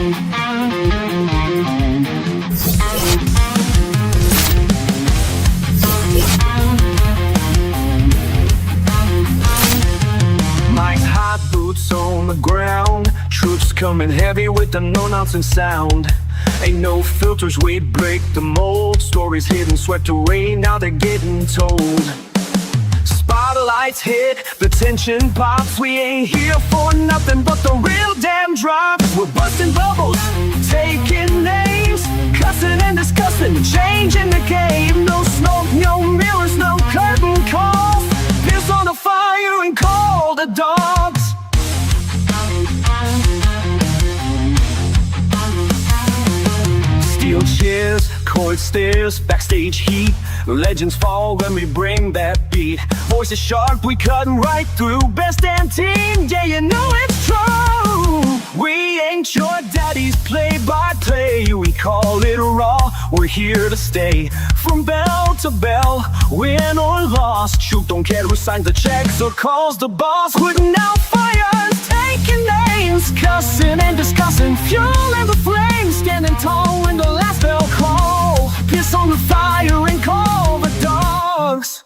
Mike's hot boots on the ground, troops coming heavy with the no-nonsense sound. Ain't no filters, we break the mold. Stories hidden, swept away, now they're getting told. Spotlights hit, the tension pops. We ain't here for nothing but the real damn drops. We're busting bubbles, taking names, cussing and discussing, changing the game. No smoke, no mirrors, no curtain calls. Piss on the fire and call the dogs. Steel chairs, court stairs, backstage heat. Legends fall when we bring that beat. Voices sharp, we cutting right through. Best damn team, yeah, you know it's true. We ain't your daddy's play-by-play. We call it raw, we're here to stay. From bell to bell, win or loss. Shoot, don't care who signs the checks or calls the boss. Putting out fires, taking names, cussing and discussing, fueling the flames. Standing tall when the last bell call. Piss on the fire and call the dogs.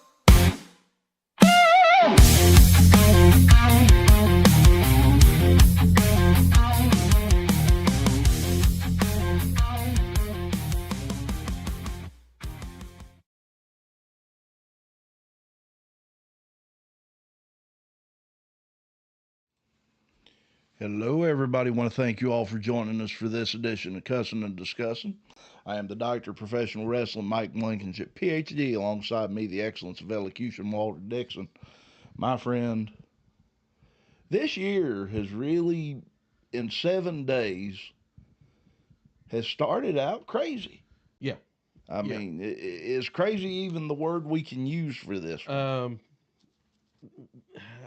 Hello, everybody. I want to thank you all for joining us for this edition of Cussin and Discussin. I am the Doctor of Professional Wrestling, Mike Blankenship, PhD, alongside me, the Excellence of Elocution, Walter Dixon. My friend, this year has really, in 7 days, has started out crazy. Yeah. I mean, is crazy even the word we can use for this one?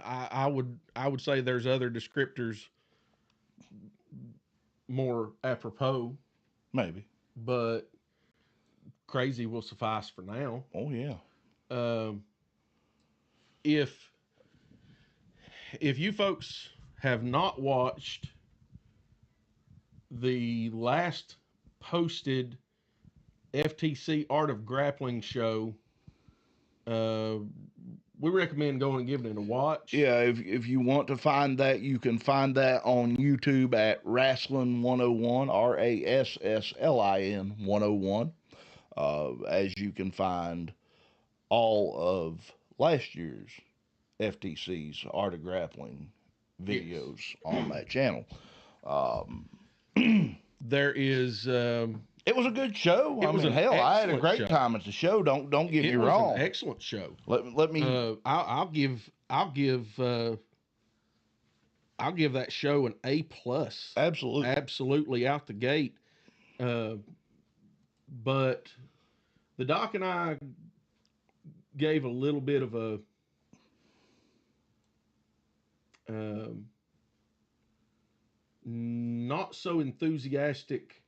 I would say there's other descriptors more apropos, Maybe. but crazy will suffice for now. Oh, yeah. If you folks have not watched the last posted FTC Art of Grappling show, we recommend going and giving it a watch. Yeah, if you want to find that, you can find that on YouTube at Rasslin 101, RASSLIN 101. As you can find all of last year's FTC's Art of Grappling videos on that channel. There is. It was a good show. I had a great time at the show. Don't get me wrong. It was an excellent show. Let me. I'll give that show an A+. Absolutely out the gate. But the doc and I gave a little bit of a not so enthusiastic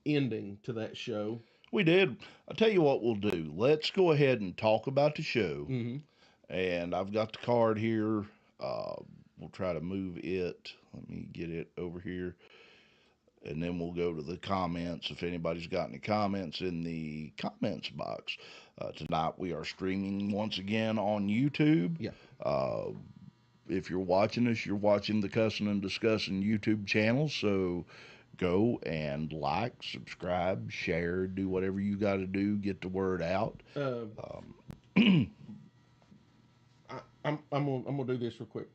ending to that show. We did. I'll tell you what we'll do. Let's go ahead and talk about the show. Mm-hmm. And I've got the card here. We'll try to move it. Let me get it over here. And then we'll go to the comments. If anybody's got any comments in the comments box. Tonight we are streaming once again on YouTube. Yeah. If you're watching us, you're watching the Cussin and Discussin YouTube channel. So go and like, subscribe, share, do whatever you got to do, get the word out. I'm gonna do this real quick.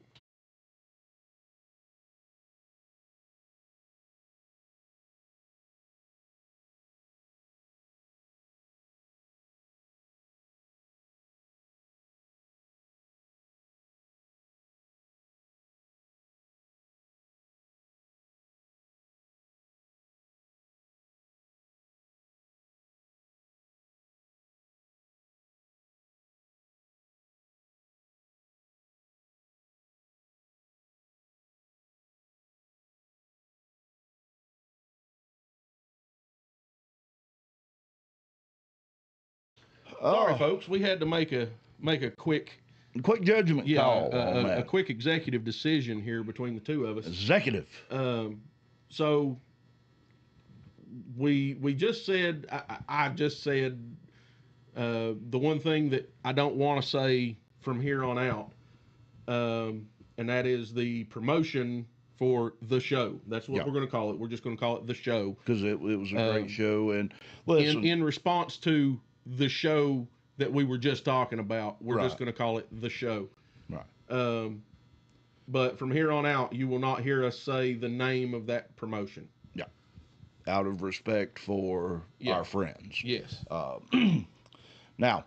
Sorry, folks. We had to make a quick judgment call on that. A quick executive decision here between the two of us. Executive. So we just said, I just said, the one thing that I don't want to say from here on out, and that is the promotion for the show. That's what Yeah. we're going to call it. We're just going to call it the show. Because it was a great show. And listen, In response to the show that we were just talking about, we're just Right. going to call it the show. right. But from here on out, you will not hear us say the name of that promotion. Out of respect for Yeah. our friends. Yes. Now,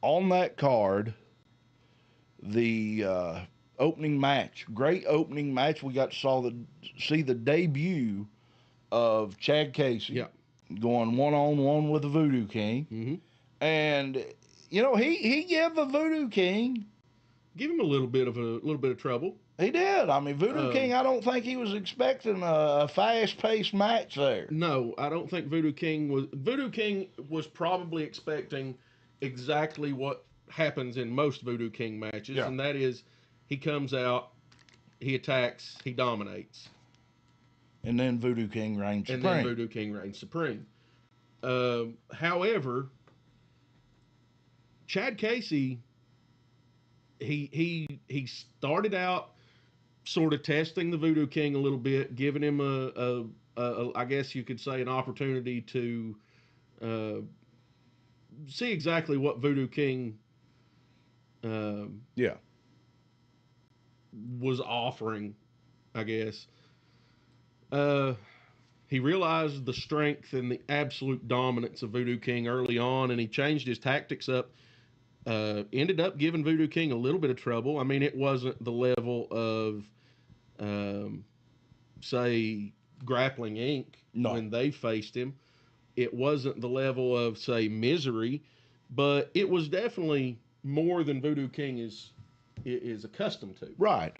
on that card, the opening match, great opening match. We got to see the debut of Chad Casey Yeah. going one-on-one with the Voodoo King. Mm-hmm. And, you know, he gave the Voodoo King, Give him a little bit of trouble. he did. I mean, Voodoo King, I don't think he was expecting a fast-paced match there. No, I don't think Voodoo King was probably expecting exactly what happens in most Voodoo King matches, Yeah. and that is he comes out, he attacks, he dominates, And then Voodoo King reigns and supreme. then Voodoo King reigns supreme. However, Chad Casey, he started out sort of testing the Voodoo King a little bit, giving him a I guess you could say an opportunity to see exactly what Voodoo King Yeah. was offering, I guess. He realized the strength and the absolute dominance of Voodoo King early on, and he changed his tactics up. Ended up giving Voodoo King a little bit of trouble. I mean, it wasn't the level of, say, Grappling Inc. No. when they faced him. It wasn't the level of, say, Misery, but it was definitely more than Voodoo King is accustomed to. Right.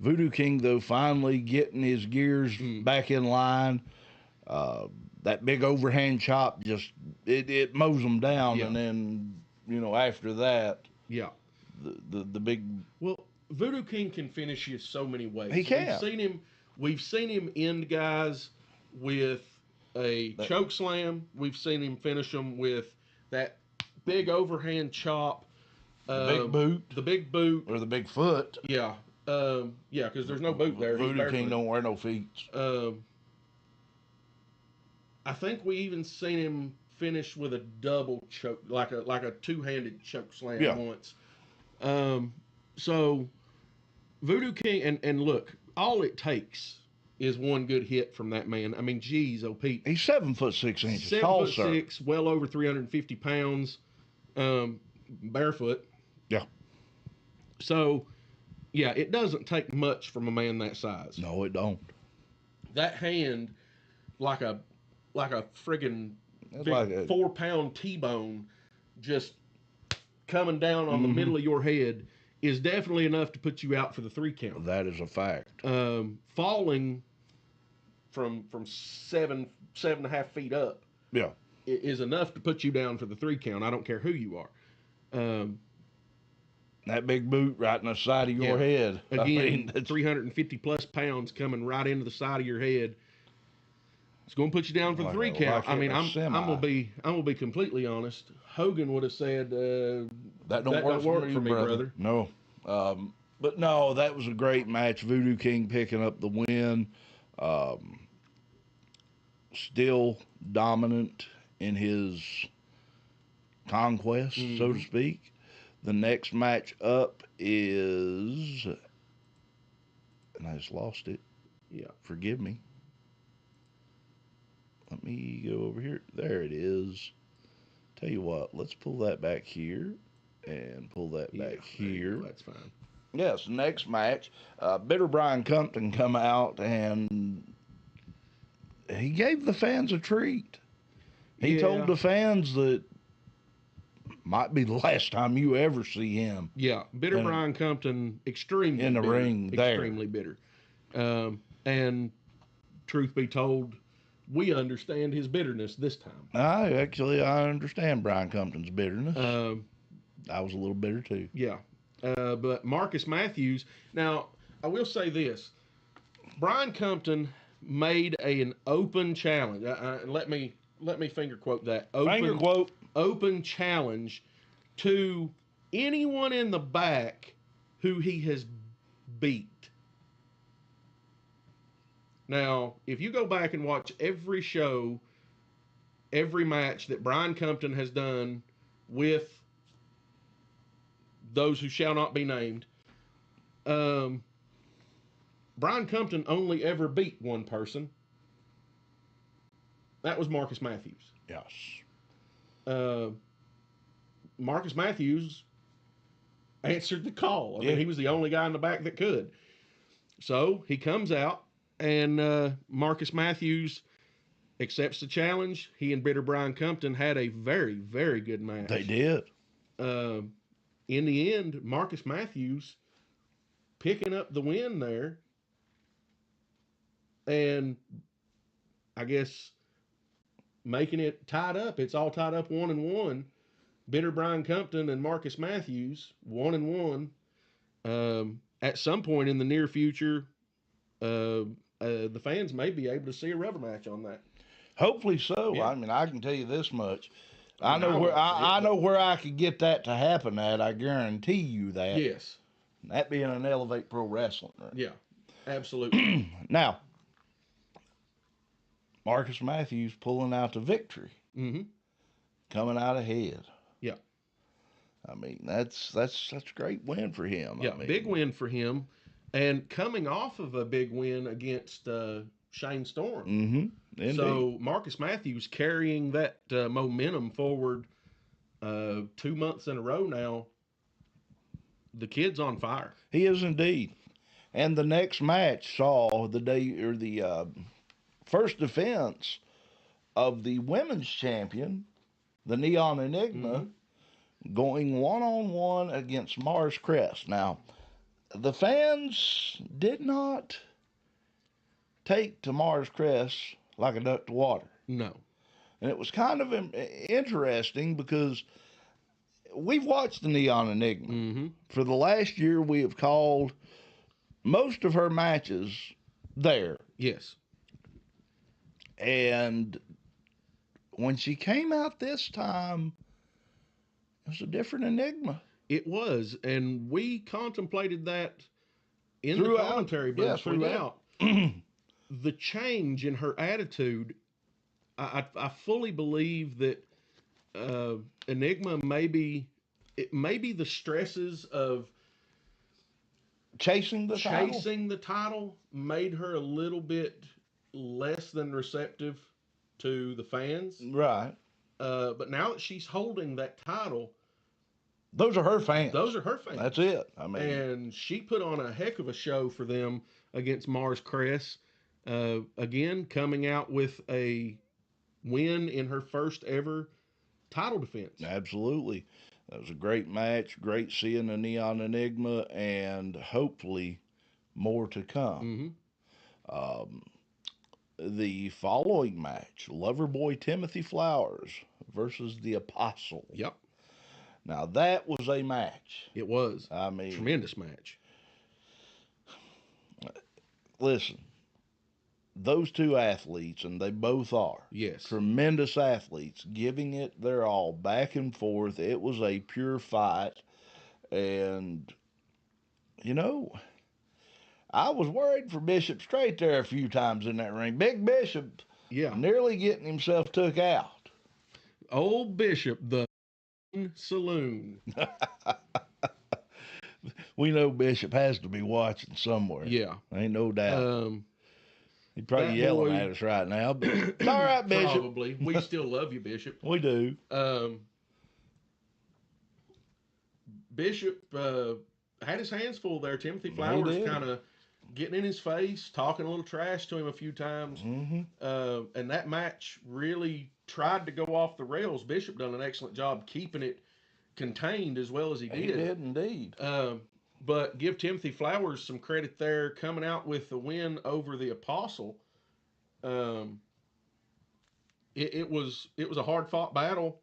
Voodoo King, though, finally getting his gears back in line. That big overhand chop just it mows him down, Yeah. and then after that, Yeah. the big Well, Voodoo King can finish you so many ways. He can. We've seen him end guys with a choke slam. We've seen him finish them with that big overhand chop. big boot The big boot. or the big foot. Yeah. Yeah, because there's no boot there. He's Voodoo King barefoot. don't wear no feet. I think we even seen him finish with a double choke, like a two-handed choke slam Yeah. once. So Voodoo King, and look, all it takes is one good hit from that man. I mean, geez, oh Pete, He's 7'6" 7 tall, foot sir. 6, well over 350 pounds, barefoot. Yeah. So, yeah, it doesn't take much from a man that size. No, it don't. That hand, like a friggin' It's big like a- 4-pound T-bone, just coming down on the middle of your head, is definitely enough to put you out for the 3 count. That is a fact. Falling from 7.5 feet up Yeah. is enough to put you down for the 3 count. I don't care who you are. That big boot right in the side of your Yeah. head. I Again, mean, that's- 350 plus pounds coming right into the side of your head. It's going to put you down for the Like 3 a- count. like I mean, a I'm semi. gonna be completely honest. Hogan would have said That don't work for me, brother. No. But no, that was a great match. Voodoo King picking up the win. Still dominant in his conquest, so to speak. The next match up is, and I just lost it. Yeah. Forgive me. Let me go over here. There it is. Tell you what, let's pull that back here and pull that back here. That's fine. Yes, next match, Bitter Brian Compton come out and he gave the fans a treat. He Yeah. told the fans that might be the last time you ever see him. Yeah, bitter And- Brian Compton, extremely In the bitter, ring there. extremely bitter. And truth be told, we understand his bitterness this time. I understand Brian Compton's bitterness. I was a little bitter too. Yeah, but Marcus Matthews. Now, I will say this: Brian Compton made an open challenge. Let me finger quote that. Finger quote. Open challenge to anyone in the back who he has beat. Now, if you go back and watch every show, every match that Brian Compton has done with those who shall not be named, Brian Compton only ever beat one person. That was Marcus Matthews. Yes. Marcus Matthews answered the call. I Yeah. mean, he was the only guy in the back that could. So he comes out, and Marcus Matthews accepts the challenge. He and Bitter Brian Compton had a very, very good match. They did. In the end, Marcus Matthews picking up the win there, and I guess making it tied up. It's all tied up 1-1. Bitter Brian Compton and Marcus Matthews 1-1. At some point in the near future, the fans may be able to see a rubber match on that. Hopefully so. Yeah. I mean, I can tell you this much. I I know won't where see it, I but- know where I could get that to happen at. I guarantee you that. Yes. That being an Elevate Pro Wrestling ring. Yeah. Absolutely. Now, Marcus Matthews pulling out the victory, Mm-hmm. coming out ahead. Yeah. I mean, that's a great win for him. Yeah. I mean, Big win for him, and coming off of a big win against Shane Storm. Mm-hmm. Indeed. So Marcus Matthews carrying that momentum forward 2 months in a row now. The kid's on fire. He is indeed. And the next match saw the first defense of the women's champion, the Neon Enigma, going 1-on-1 against Mars Crest. Now, the fans did not take to Mars Crest like a duck to water. No. And it was kind of interesting because we've watched the Neon Enigma. Mm-hmm. For the last year, we have called most of her matches there. Yes. And when she came out this time, it was a different Enigma. It was, and we contemplated that in Throughout. the commentary booth Yes, we did. throughout. The change in her attitude, I fully believe that Enigma may be the stresses of Chasing the title. chasing the title made her a little bit less than receptive to the fans. Right. But now that she's holding that title, Those are her fans. those are her fans. That's it. I mean, And she put on a heck of a show for them against Mars Crest. Again, coming out with a win in her first ever title defense. absolutely. That was a great match. Great seeing the Neon Enigma, and hopefully more to come. Mm-hmm. The following match, Loverboy Timothy Flowers versus the Apostle. Yep, Now, that was a match. it was. I mean, Tremendous match. listen, those two athletes, and they both are Yes. tremendous athletes, giving it their all back and forth. It was a pure fight. And, you know, I was worried for Bishop Straight there a few times in that ring. Big Bishop Yeah. nearly getting himself took out. Old Bishop, the saloon. We know Bishop has to be watching somewhere. Yeah. Ain't no doubt. He's probably that yelling boy- at us right now, but it's all right, Bishop. Probably. We still love you, Bishop. We do. Bishop had his hands full there. Timothy He Flowers did. kind of getting in his face, talking a little trash to him a few times. Mm-hmm. And that match really tried to go off the rails. Bishop done an excellent job keeping it contained as well as he He did. did indeed. But give Timothy Flowers some credit there, coming out with the win over the Apostle. It was a hard fought battle.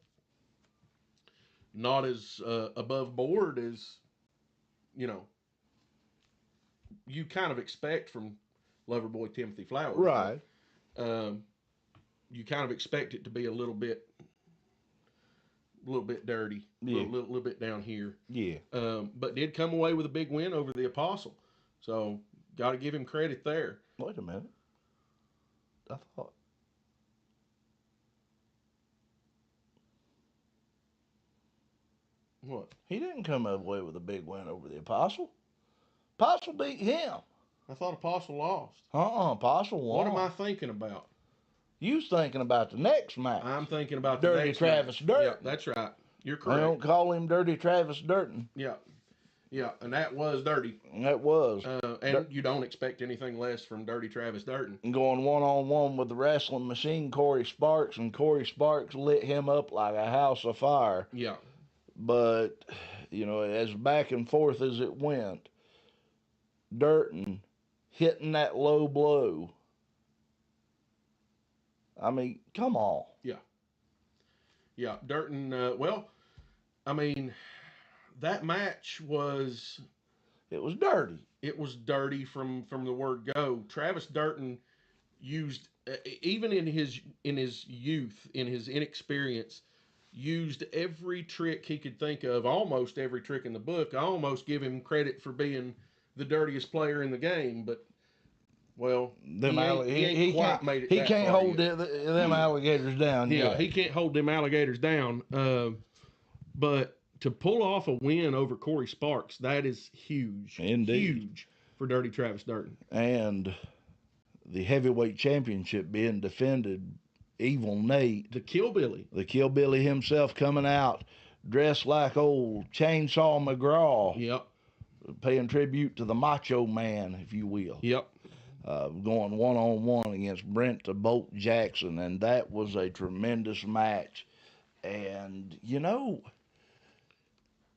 Not as above board as, you kind of expect from Loverboy Timothy Flowers. Right. You kind of expect it to be a little bit dirty, Yeah. little bit down here. Yeah. But did come away with a big win over the Apostle. So got to give him credit there. Wait a minute. I thought. What? He didn't come away with a big win over the Apostle. Apostle beat him. I thought Apostle lost. Apostle won. What am I thinking about? You was thinking about the next match. I'm thinking about Dirty the next Travis match. Durden. Yeah, that's right. You're They correct. don't call him Dirty Travis Durden. Yeah, and that was dirty. That was. And you don't expect anything less from Dirty Travis Durden. Going one-on-one with the wrestling machine, Corey Sparks, and Corey Sparks lit him up like a house of fire. Yeah. But, as back and forth as it went, Durden hitting that low blow. I mean, come on. Yeah, Durden, that match was... It was dirty. It was dirty from the word go. Travis Durden used, even in his youth, in his inexperience, used every trick he could think of, almost every trick in the book. I almost give him credit for being the dirtiest player in the game, but... Well, he quite made it. He that can't far hold yet. them alligators down. Yeah, he can't hold them alligators down. But to pull off a win over Corey Sparks, that is huge. Indeed. Huge for Dirty Travis Durden. And the heavyweight championship being defended, Evil Nate. The Killbilly. The Killbilly himself coming out dressed like old Chainsaw McGraw. Yep. Paying tribute to the Macho Man, if you will. Yep. Going one-on-one against Brent the Bolt Jackson, and that was a tremendous match. And,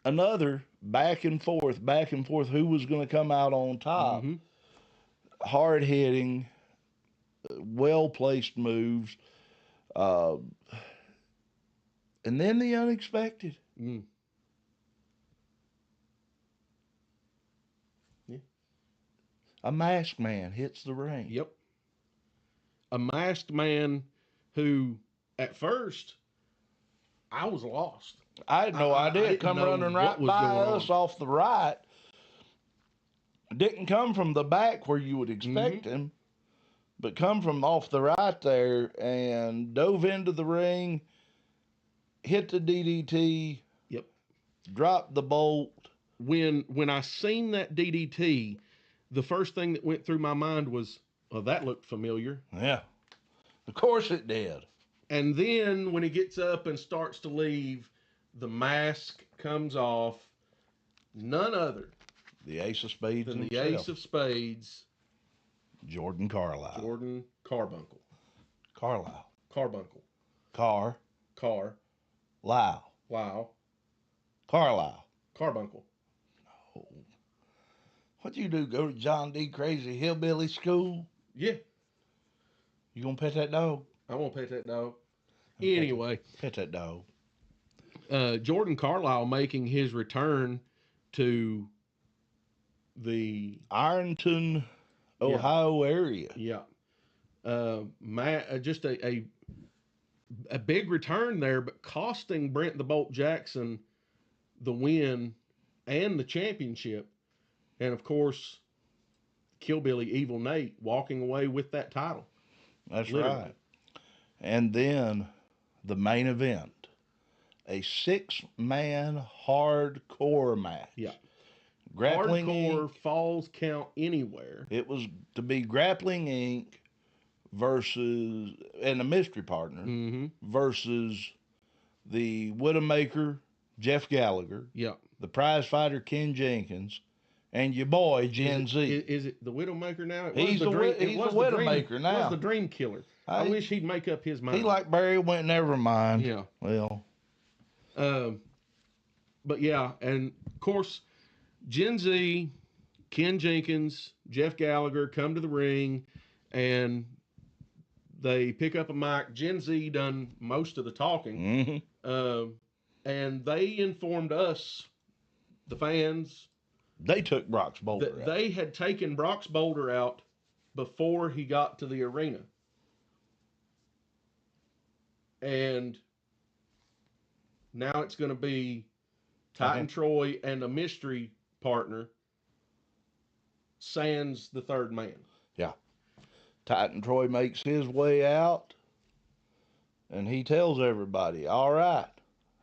another back and forth, who was going to come out on top. Mm-hmm. Hard-hitting, well-placed moves, and then the unexpected. Mm. A masked man hits the ring. Yep. A masked man who, at first, I was lost. I had no idea. didn't Come know running what right was by going us on. off the right. Didn't come from the back where you would expect him, but come from off the right there and dove into the ring, hit the DDT. Yep. Dropped the bolt. When I seen that DDT, the first thing that went through my mind was, oh, that looked familiar. Yeah. Of course it did. And then when he gets up and starts to leave, the mask comes off. None other The Ace of Spades than the himself. Ace of Spades, Jordan Carlisle. Jordan Carbuncle. Carlisle. Carbuncle. Car. Car. Lyle. Wow. Carlisle. Carbuncle. What you do? Go to John D. Crazy Hillbilly School? Yeah. You gonna pet that dog? I won't pet that dog. Okay. Anyway, Pet that dog. Jordan Carlisle making his return to the Ironton, Ohio area. just a big return there, but costing Brent the Bolt Jackson the win and the championship, and of course, Killbilly Evil Nate walking away with that title. That's Literally. right. And then the main event, a 6-man hardcore match. Yeah. Grappling Hardcore Inc. Falls Count Anywhere. It was to be Grappling Inc. versus, and a mystery partner, Mm-hmm. versus the Widowmaker, Jeff Gallagher, Yeah. the prize fighter, Ken Jenkins, and your boy, Gen Z. Is it the Widowmaker now? It He's the Widowmaker now. It was the Dream Killer. I wish he'd make up his mind. He like Barry went, never mind. Yeah. Well. But yeah, and of course, Gen Z, Ken Jenkins, Jeff Gallagher come to the ring, and they pick up a mic. Gen Z done most of the talking. Mm-hmm. And they informed us, the fans, They took Brock's Boulder out. They had taken Brock's Boulder out before he got to the arena. And now it's going to be Titan Troy and a mystery partner, sans the third man. Yeah. Titan Troy makes his way out, and he tells everybody, all right,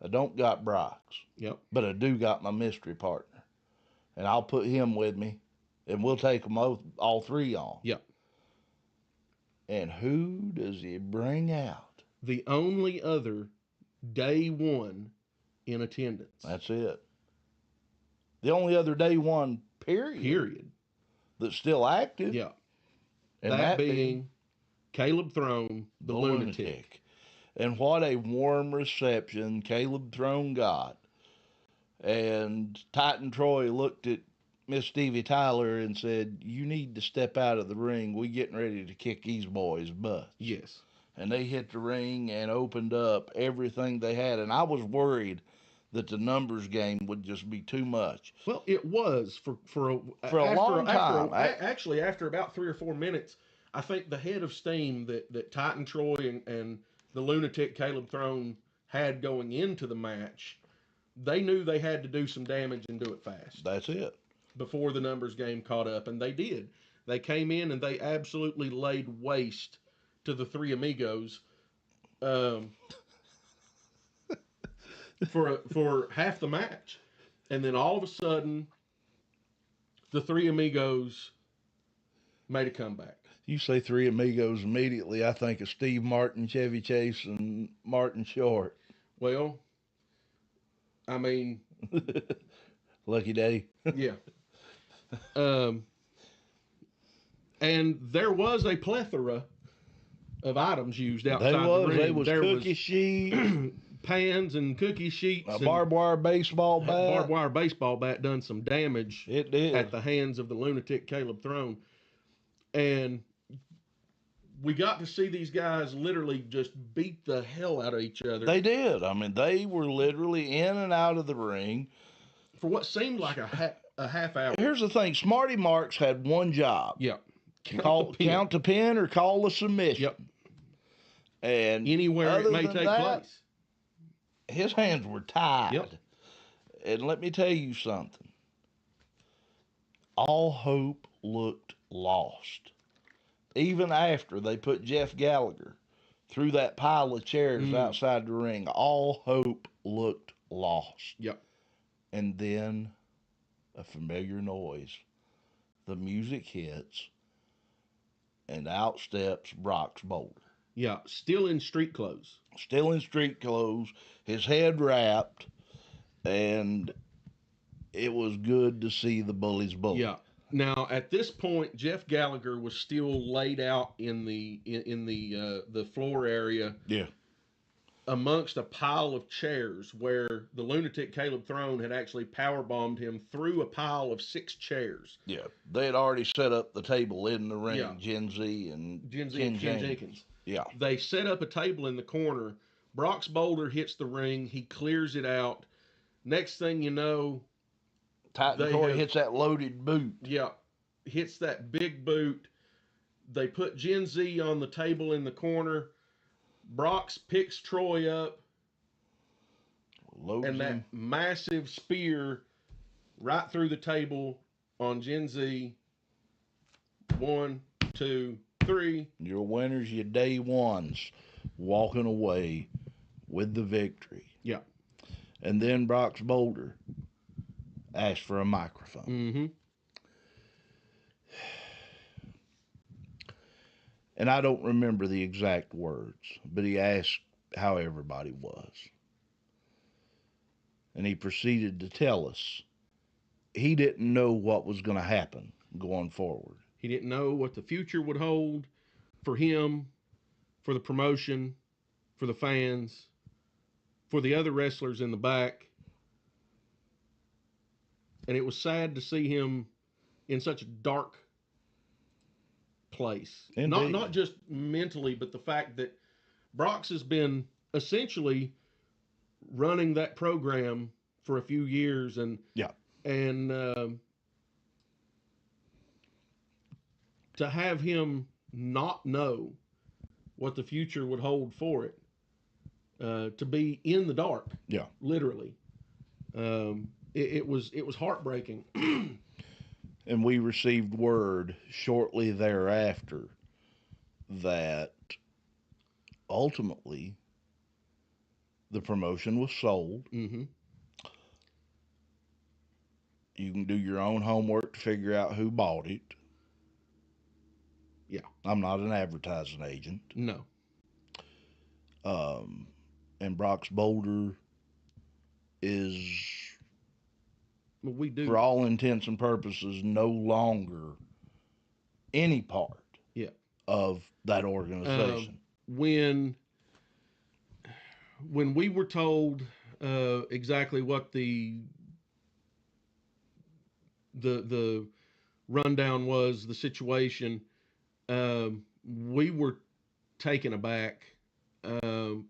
I don't got Brock's, Yep. but I do got my mystery partner, and I'll put him with me, and we'll take them all three on. Yep. And who does he bring out? The only other day one in attendance. That's it. The only other day one, period. That's still active. Yeah. And that being Caleb Throne, the lunatic. And what a warm reception Caleb Throne got. And Titan Troy looked at Miss Stevie Tyler and said, you need to step out of the ring. We getting ready to kick these boys' butts. Yes. And they hit the ring and opened up everything they had. And I was worried that the numbers game would just be too much. Well, it was for a long time. Actually, after about 3 or 4 minutes, I think the head of steam that Titan Troy and the lunatic Caleb Throne had going into the match, they knew they had to do some damage and do it fast. That's it. Before the numbers game caught up, and they did. They came in and they absolutely laid waste to the three amigos. For half the match, and then all of a sudden, the three amigos made a comeback. You say three amigos immediately, I think of Steve Martin, Chevy Chase, and Martin Short. Well, I mean, Lucky Day. Yeah. And there was a plethora of items used outside the ring. There was cookie sheet. Pans and cookie sheets. A barbed wire baseball bat. Barbed wire baseball bat done some damage. It did. At the hands of the lunatic Caleb Throne. And we got to see these guys literally just beat the hell out of each other. They did. I mean, they were literally in and out of the ring. For what seemed like a half hour. Here's the thing. Smarty Marks had one job. Yeah. Count the pin or call the submission. Yep. And anywhere it may take place. His hands were tied. Yep. And let me tell you something. All hope looked lost. Even after they put Jeff Gallagher through that pile of chairs outside the ring, all hope looked lost. Yep. And then a familiar noise. The music hits, and out steps Brock's Boulder. Yeah, still in street clothes. Still in street clothes, his head wrapped, and it was good to see the bully's bully. Yeah. Now at this point, Jeff Gallagher was still laid out in the floor area. Yeah. Amongst a pile of chairs where the lunatic Caleb Throne had actually powerbombed him through a pile of 6 chairs. Yeah. They had already set up the table in the ring, Yeah. Gen Z and Ken Jenkins. Yeah. They set up a table in the corner. Brock's Boulder hits the ring. He clears it out. Next thing you know, Titan Troy hits that loaded boot. Yeah. Hits that big boot. They put Gen Z on the table in the corner. Brox picks Troy up. Loads and that him. massive spear right through the table on Gen Z. 1, 2, 3. Your winners, your day ones, walking away with the victory. Yeah. And then Brock's Boulder asked for a microphone. Mm-hmm. And I don't remember the exact words, but he asked how everybody was. And he proceeded to tell us he didn't know what was going to happen going forward. He didn't know what the future would hold for him, for the promotion, for the fans, for the other wrestlers in the back. And it was sad to see him in such a dark place. Not just mentally, but the fact that Brox has been essentially running that program for a few years, and to have him not know what the future would hold for it, to be in the dark, Yeah. literally, it was heartbreaking. And we received word shortly thereafter that ultimately the promotion was sold. Mm-hmm. You can do your own homework to figure out who bought it. Yeah. I'm not an advertising agent. No. And Brock's Boulder is, We do. for all intents and purposes, no longer any part Yeah. of that organization. When we were told exactly what the rundown was, the situation, we were taken aback. Um,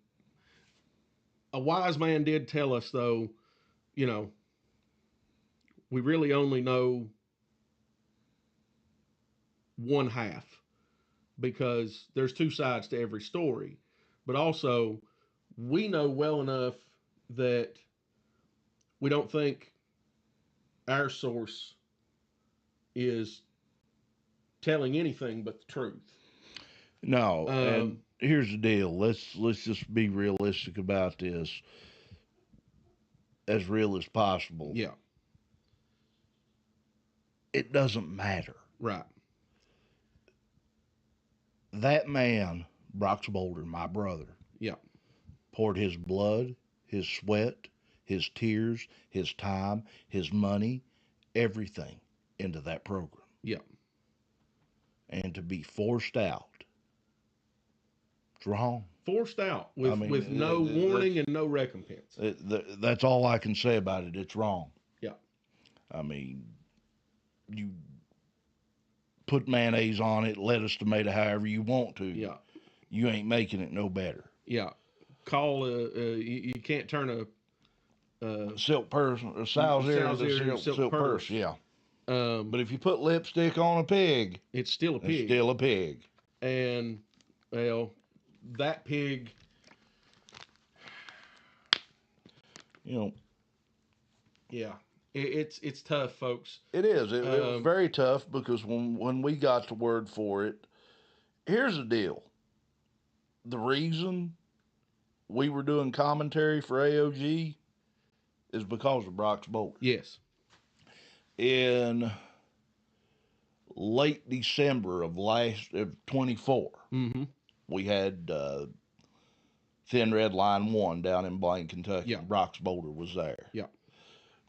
a wise man did tell us, though, you know, we really only know one half, because there's two sides to every story. But also, we know well enough that we don't think our source is telling anything but the truth. No, and here's the deal. Let's just be realistic about this, as real as possible. Yeah. It doesn't matter. Right. That man, Brock's Boulder, my brother, Yeah. poured his blood, his sweat, his tears, his time, his money, everything into that program. Yeah. And to be forced out, it's wrong. Forced out with, I mean, with no warning and no recompense. That's all I can say about it. It's wrong. Yeah. I mean, you put mayonnaise on it, lettuce, tomato, however you want to. Yeah. You ain't making it no better. Yeah. Call you can't turn a silk purse, a sow's ear into silk purse. Yeah. But if you put lipstick on a pig, it's still a pig. It's still a pig. And, well, that pig, You know. yeah, it's tough, folks. It is. It was very tough, because when we got the word for it, here's the deal. The reason we were doing commentary for AOG is because of Brock's Boulder. Yes. In late December of 24, Mm-hmm. we had Thin Red Line 1 down in Blaine, Kentucky. Yeah. Brock's Boulder was there. Yeah.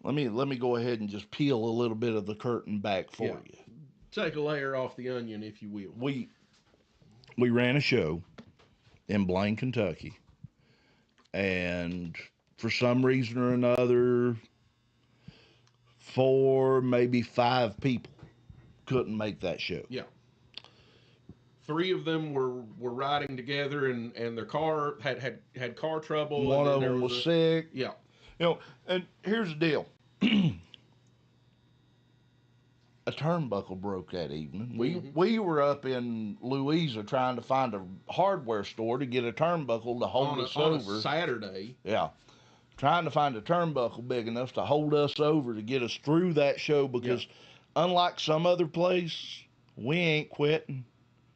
Let me go ahead and just peel a little bit of the curtain back for you. Take a layer off the onion, if you will. We ran a show in Blaine, Kentucky, and for some reason or another, 4, maybe 5 people couldn't make that show. Yeah. 3 of them were riding together, and their car had car trouble. One of them was sick. Yeah. You know, and here's the deal. A turnbuckle broke that evening. We were up in Louisa trying to find a hardware store to get a turnbuckle to hold us over. On a Saturday. Yeah. Trying to find a turnbuckle big enough to hold us over to get us through that show, because unlike some other place, we ain't quitting.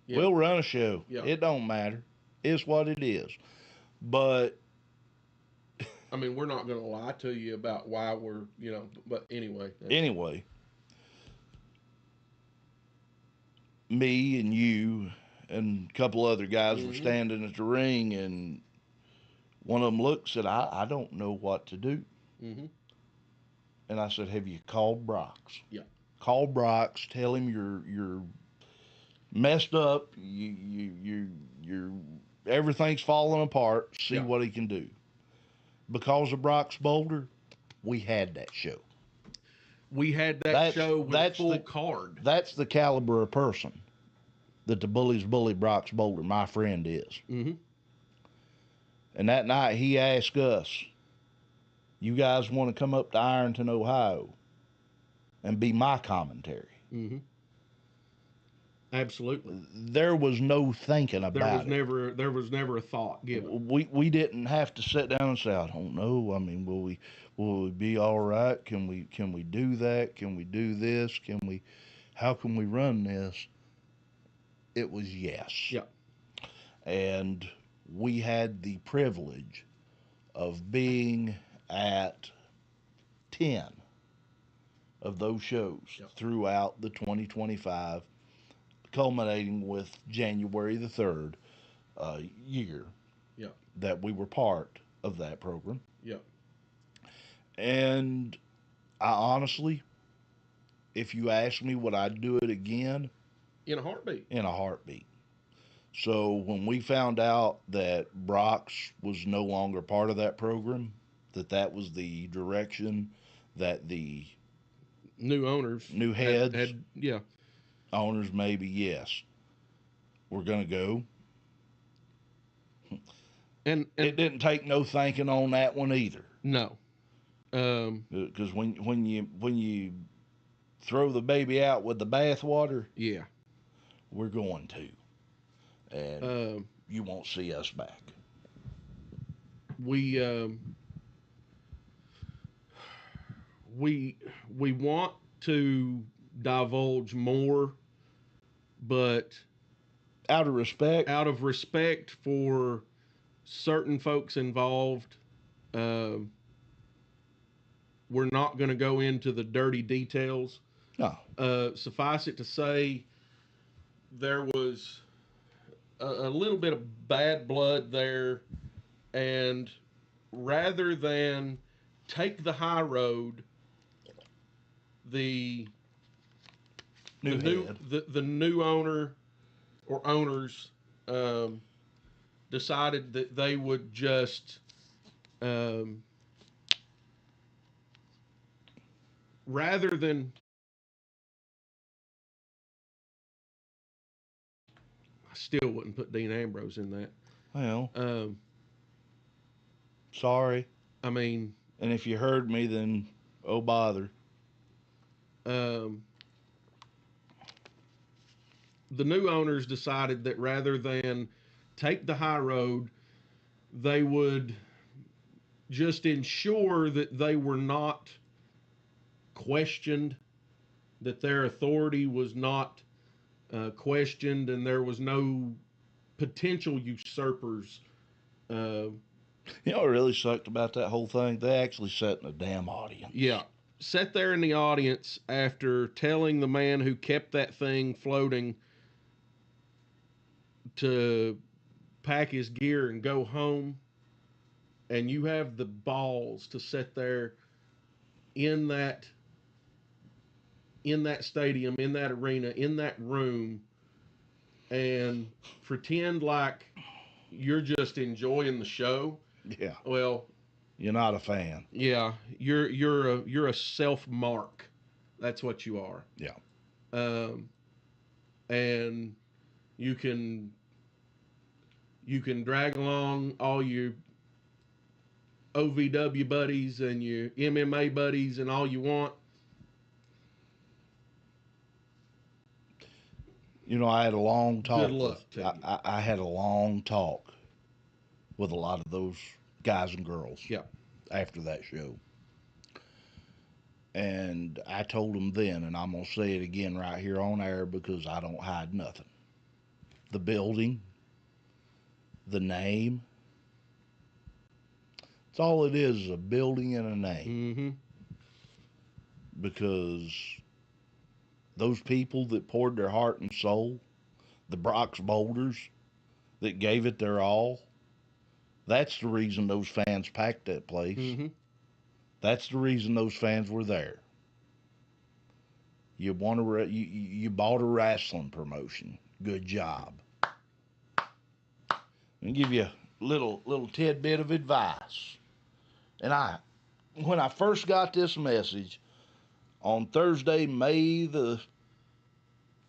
Yeah. We'll run a show. Yeah. It don't matter. It's what it is. But I mean, we're not going to lie to you about why we're, but anyway. Anyway. Me and you and a couple other guys were standing at the ring, and one of them looked and said, I don't know what to do. Mm-hmm. And I said, have you called Brock's? Yeah. Call Brock's, tell him you're messed up, you're everything's falling apart, see what he can do. Because of Brock's Boulder, we had that show. We had that show with a full card. That's the caliber of person that the Bullies Bully Brock's Boulder, my friend, is. Mm-hmm. And that night he asked us, you guys want to come up to Ironton, Ohio and be my commentary? Mm-hmm. Absolutely. There was no thinking about it. There was never a thought given. We didn't have to sit down and say, I don't know. I mean, will we be all right? Can we do that? Can we do this? How can we run this? It was yes. Yeah. And we had the privilege of being at 10 of those shows throughout the 2025, culminating with January the 3rd year that we were part of that program. Yeah. And I honestly, if you ask me, would I do it again? In a heartbeat. In a heartbeat. So when we found out that Brock's was no longer part of that program, that was the direction that the new owners, new heads, had owners maybe, yes, we're going to go. And it didn't take no thinking on that one either. No. Because when you throw the baby out with the bathwater, yeah, we're going to. And you won't see us back. We want to divulge more, but out of respect for certain folks involved, we're not going to go into the dirty details. No. Suffice it to say, there was a little bit of bad blood there, and rather than take the high road, the new owner or owners decided that they would just rather than I still wouldn't put Dean Ambrose in that. Well, sorry. I mean, and if you heard me, then oh bother. The new owners decided that rather than take the high road, they would just ensure that they were not questioned, that their authority was not questioned, and there was no potential usurpers. You know what really sucked about that whole thing? They actually sat in a damn audience. Yeah. Sat there in the audience after telling the man who kept that thing floating to pack his gear and go home, and you have the balls to sit there in that stadium, in that arena, in that room, and pretend like you're just enjoying the show. Yeah. Well, you're not a fan. Yeah, you're a self-mark. That's what you are. Yeah. And you can drag along all your OVW buddies and your MMA buddies and all you want. You know, I had a long talk. Good luck to you. I had a long talk with a lot of those guys and girls. Yeah. After that show. And I told them then, and I'm going to say it again right here on air because I don't hide nothing. The building, the name, it's all it is a building and a name. Mm-hmm. Because those people that poured their heart and soul, the Brock's Boulders that gave it their all, that's the reason those fans packed that place. Mm-hmm. That's the reason those fans were there. You bought a wrestling promotion. Good job. I'll give you a little tidbit of advice. And when I first got this message on Thursday, May the,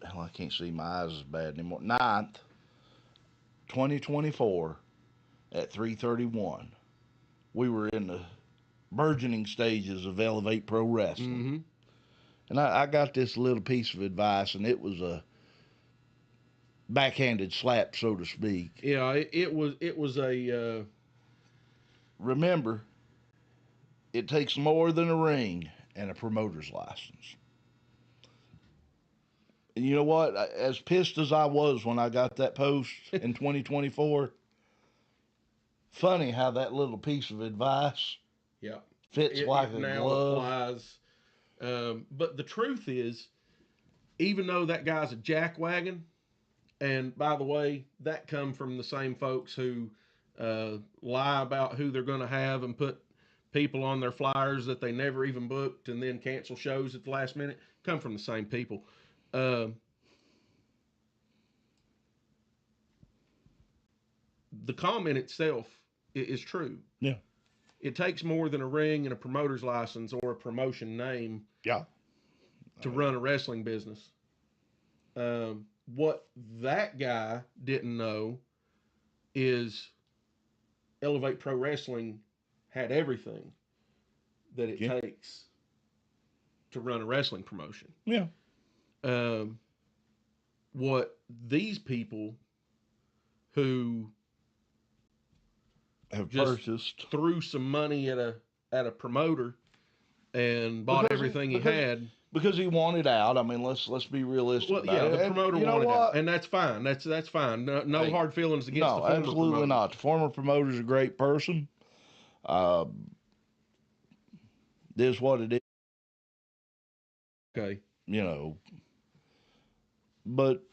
I can't see my eyes as bad anymore, 9th, 2024 at 3:31, we were in the burgeoning stages of Elevate Pro Wrestling. Mm-hmm. And I got this little piece of advice, and it was backhanded slap, so to speak. Yeah, it was a Remember, it takes more than a ring and a promoter's license. And you know what? As pissed as I was when I got that post in 2024, funny how that little piece of advice yeah. fits like It a now glove. applies. But the truth is, even though that guy's a jackwagon, and by the way, that come from the same folks who lie about who they're going to have and put people on their flyers that they never even booked and then cancel shows at the last minute, come from the same people. The comment itself is true. Yeah. It takes more than a ring and a promoter's license or a promotion name Yeah. to run a wrestling business. What that guy didn't know is Elevate Pro Wrestling had everything that it takes to run a wrestling promotion. Yeah. What these people who Have just purchased threw some money at a promoter and bought everything he had. Because he wanted out. I mean, let's be realistic. Well, yeah, about it. the promoter you know wanted what? out, and that's fine. That's fine. No Hey, hard feelings against the No, former absolutely promoter. not. The former promoter's a great person. It is what it is. Okay. You know, but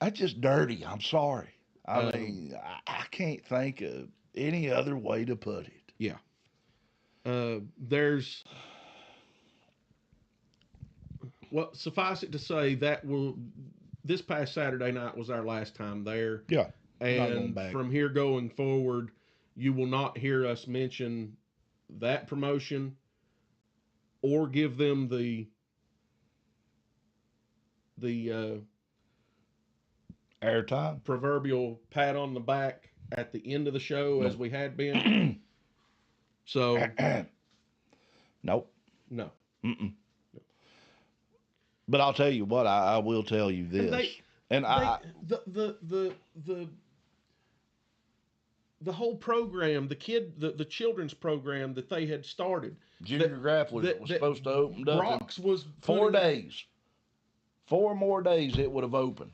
that's just dirty. I'm sorry. I mean, I can't think of any other way to put it. Yeah. Well, suffice it to say that this past Saturday night was our last time there. Yeah. And from here going forward, you will not hear us mention that promotion or give them the Airtime. proverbial pat on the back at the end of the show as we had been. So, Nope. no. Mm-mm. But I'll tell you what, I will tell you this. The whole program, the children's program that they had started, Junior Grapplers was supposed to open up Brock's was 4 days. 4 more days it would have opened.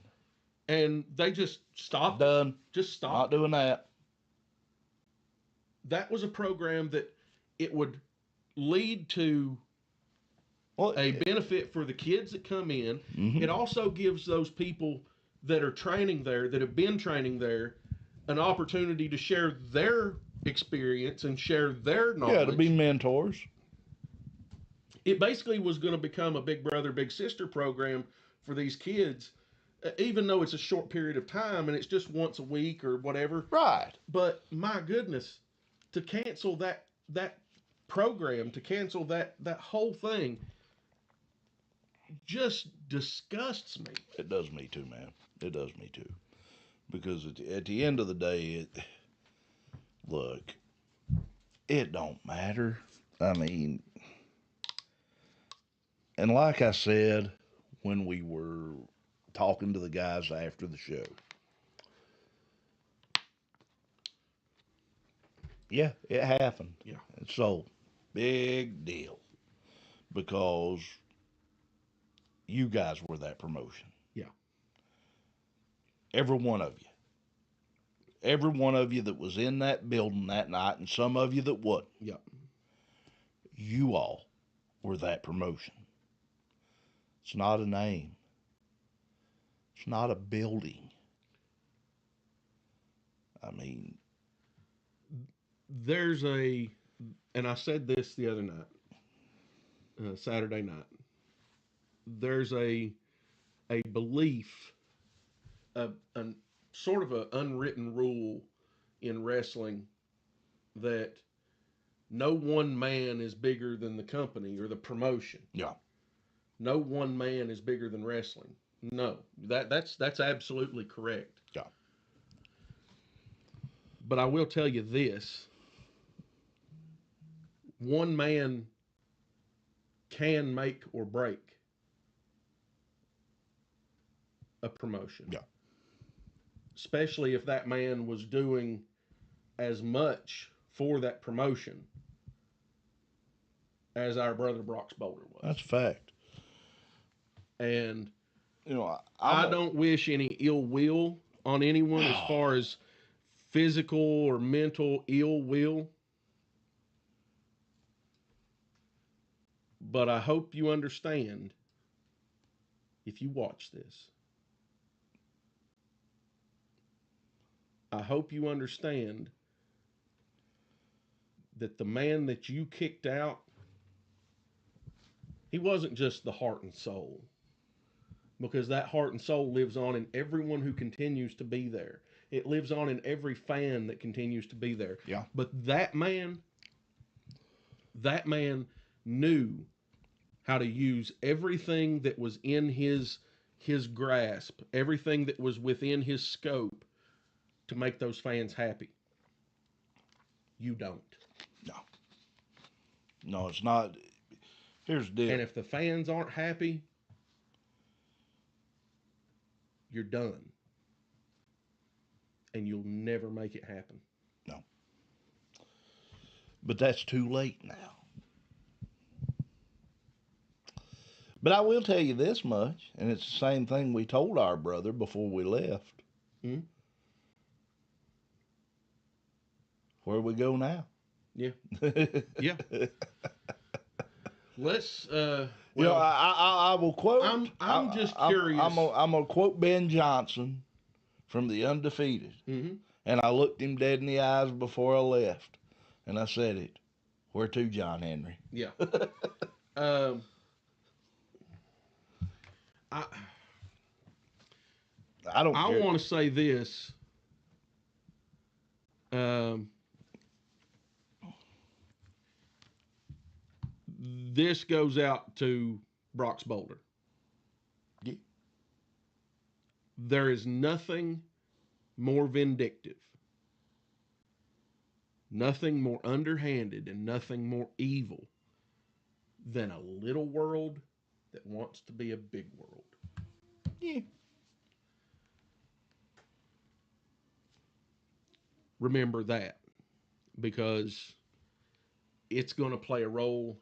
And they just stopped. Done. Just stopped. Not doing that. That was a program that it would lead to a benefit for the kids that come in. Mm-hmm. It also gives those people that are training there, that have been training there, an opportunity to share their experience and share their knowledge. Yeah, to be mentors. It basically was going to become a big brother, big sister program for these kids, even though it's a short period of time and it's just once a week or whatever. Right. But my goodness, to cancel that program, to cancel that whole thing, just disgusts me. It does me too, man. It does me too. Because at the end of the day, look, it don't matter. I mean, and like I said when we were talking to the guys after the show, yeah, it happened. Yeah. So, big deal. Because you guys were that promotion. Yeah. Every one of you. Every one of you that was in that building that night, and some of you that wasn't. Yeah. You all were that promotion. It's not a name. It's not a building. I mean, and I said this the other night, Saturday night. There's a belief, a sort of an unwritten rule in wrestling that no one man is bigger than the company or the promotion. yeah. No one man is bigger than wrestling. No, that's absolutely correct. Yeah. But I will tell you this: one man can make or break a promotion. Yeah. Especially if that man was doing as much for that promotion as our brother Brock's Boulder was. That's a fact. And You know, I don't wish any ill will on anyone as far as physical or mental ill will. But I hope you understand, if you watch this, I hope you understand that the man that you kicked out, he wasn't just the heart and soul. Because that heart and soul lives on in everyone who continues to be there. It lives on in every fan that continues to be there. Yeah. But that man knew how to use everything that was in his grasp, everything that was within his scope to make those fans happy. You don't. No. No, it's not. Here's the deal. And if the fans aren't happy, you're done. And you'll never make it happen. No. But that's too late now. But I will tell you this much, and it's the same thing we told our brother before we left. Hmm? Where we go now? Yeah. Yeah. Let's you know, I will quote. I'm just curious. I'm gonna quote Ben Johnson from the Undefeated, Mm-hmm. and I looked him dead in the eyes before I left, and I said it. Where to, John Henry? Yeah. I don't. I care. want to say this. This goes out to Brock's Boulder. Yeah. There is nothing more vindictive, nothing more underhanded, and nothing more evil than a little world that wants to be a big world. Yeah. Remember that, because it's going to play a role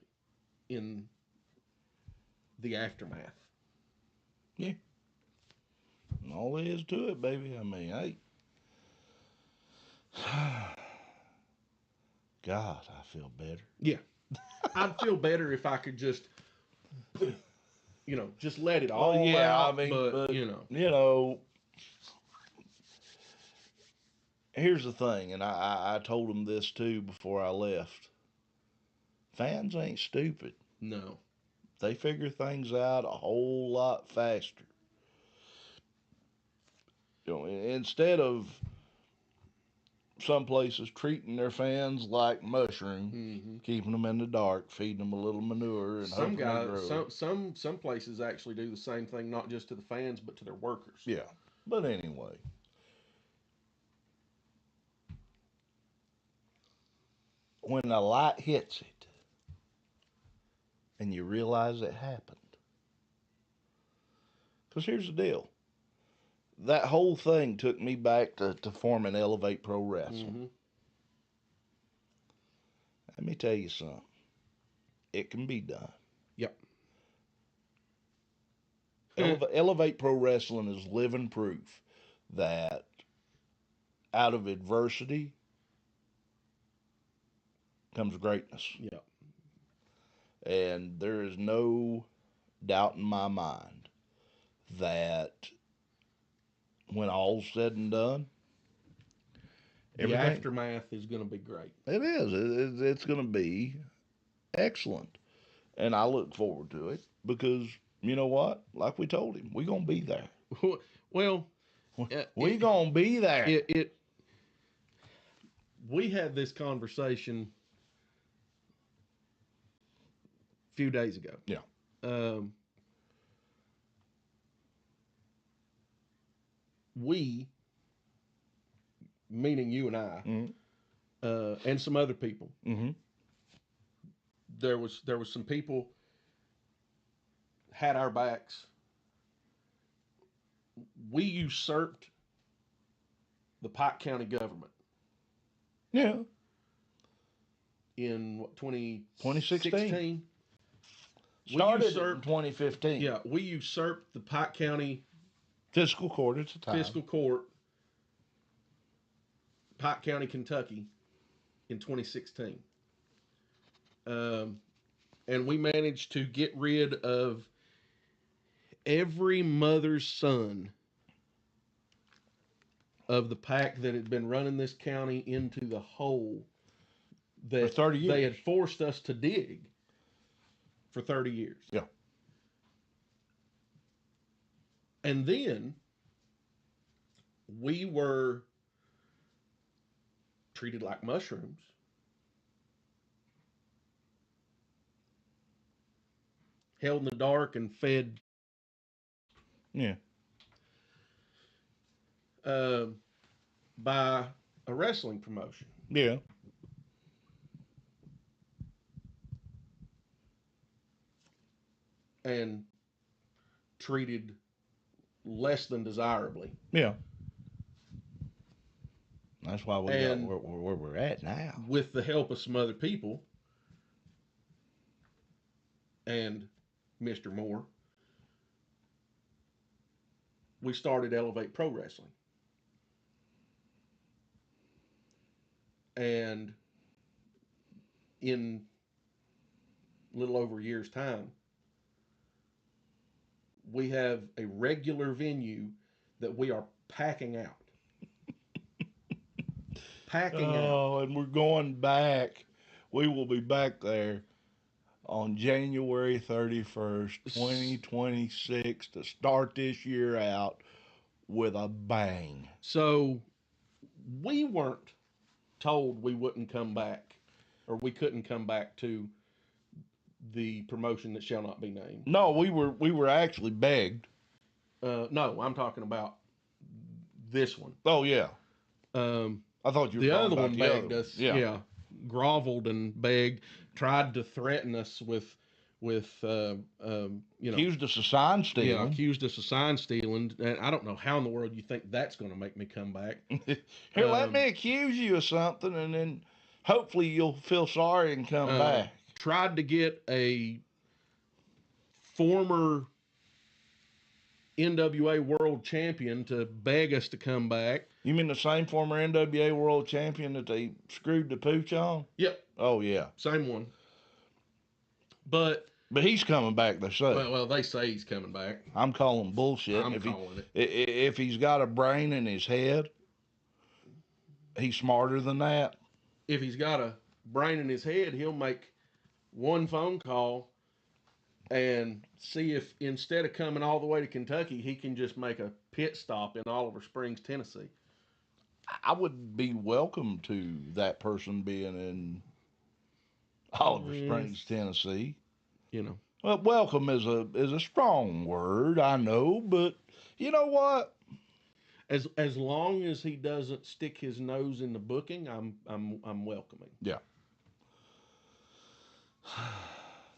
in the aftermath. Yeah. And all there is to it, baby. I mean, hey. God, I feel better. Yeah. I'd feel better if I could just, just let it all out. I mean, but, you know, here's the thing, and I told them this too before I left. Fans ain't stupid. No. They figure things out a whole lot faster. You know, instead of some places treating their fans like mushrooms, Mm-hmm. keeping them in the dark, feeding them a little manure, and some hoping guys, they grow. some places actually do the same thing, not just to the fans, but to their workers. Yeah, but anyway, when the light hits it, and you realize it happened, because here's the deal. That whole thing took me back to forming Elevate Pro Wrestling. Mm-hmm. Let me tell you something. It can be done. Yep. Elevate Pro Wrestling is living proof that out of adversity comes greatness. Yep. And there is no doubt in my mind that when all's said and done, The aftermath is going to be great. It is. It's going to be excellent. And I look forward to it because, you know what? Like we told him, we're going to be there. Well, we're going to be there. We had this conversation a few days ago. Yeah. We, meaning you and I, Mm-hmm. and some other people, Mm-hmm. there was some people had our backs. we usurped the Pike County government Yeah. in what, 2016. 2016? Started in 2015. Yeah, we usurped the Pike County Fiscal court at the time. Fiscal Court, Pike County, Kentucky, in 2016. And we managed to get rid of every mother's son of the pack that had been running this county into the hole that For 30 years. they had forced us to dig for 30 years. Yeah. And then we were treated like mushrooms. Held in the dark and fed Yeah. by a wrestling promotion. Yeah. And treated less than desirably. Yeah. That's why we got And where we're at now. with the help of some other people and Mr. Moore, we started Elevate Pro Wrestling. And in a little over a year's time, we have a regular venue that we are packing out. Packing out. Oh, and we're going back. We will be back there on January 31st, 2026 to start this year out with a bang. So we weren't told we wouldn't come back, or we couldn't come back to the promotion that shall not be named. No, we were actually begged. No, I'm talking about this one. Oh yeah. I thought you were The talking other about one the other begged us. Yeah. Yeah, groveled and begged, tried to threaten us with Accused us of sign stealing. accused us of sign stealing, and I don't know how in the world you think that's going to make me come back. Here, let me accuse you of something, and then hopefully you'll feel sorry and come back. Tried to get a former NWA world champion to beg us to come back. You mean the same former NWA world champion that they screwed the pooch on? Yep, Oh yeah. same one. But he's coming back, they say. well, they say he's coming back. I'm calling bullshit. I'm calling it. If he's got a brain in his head, he's smarter than that. If he's got a brain in his head, he'll make one phone call and see if instead of coming all the way to Kentucky, he can just make a pit stop in Oliver Springs, Tennessee. I would be welcome to that person being in Oliver Springs, Tennessee. You know. Well, welcome is a strong word, I know, but you know what? As long as he doesn't stick his nose in the booking, I'm welcoming. Yeah.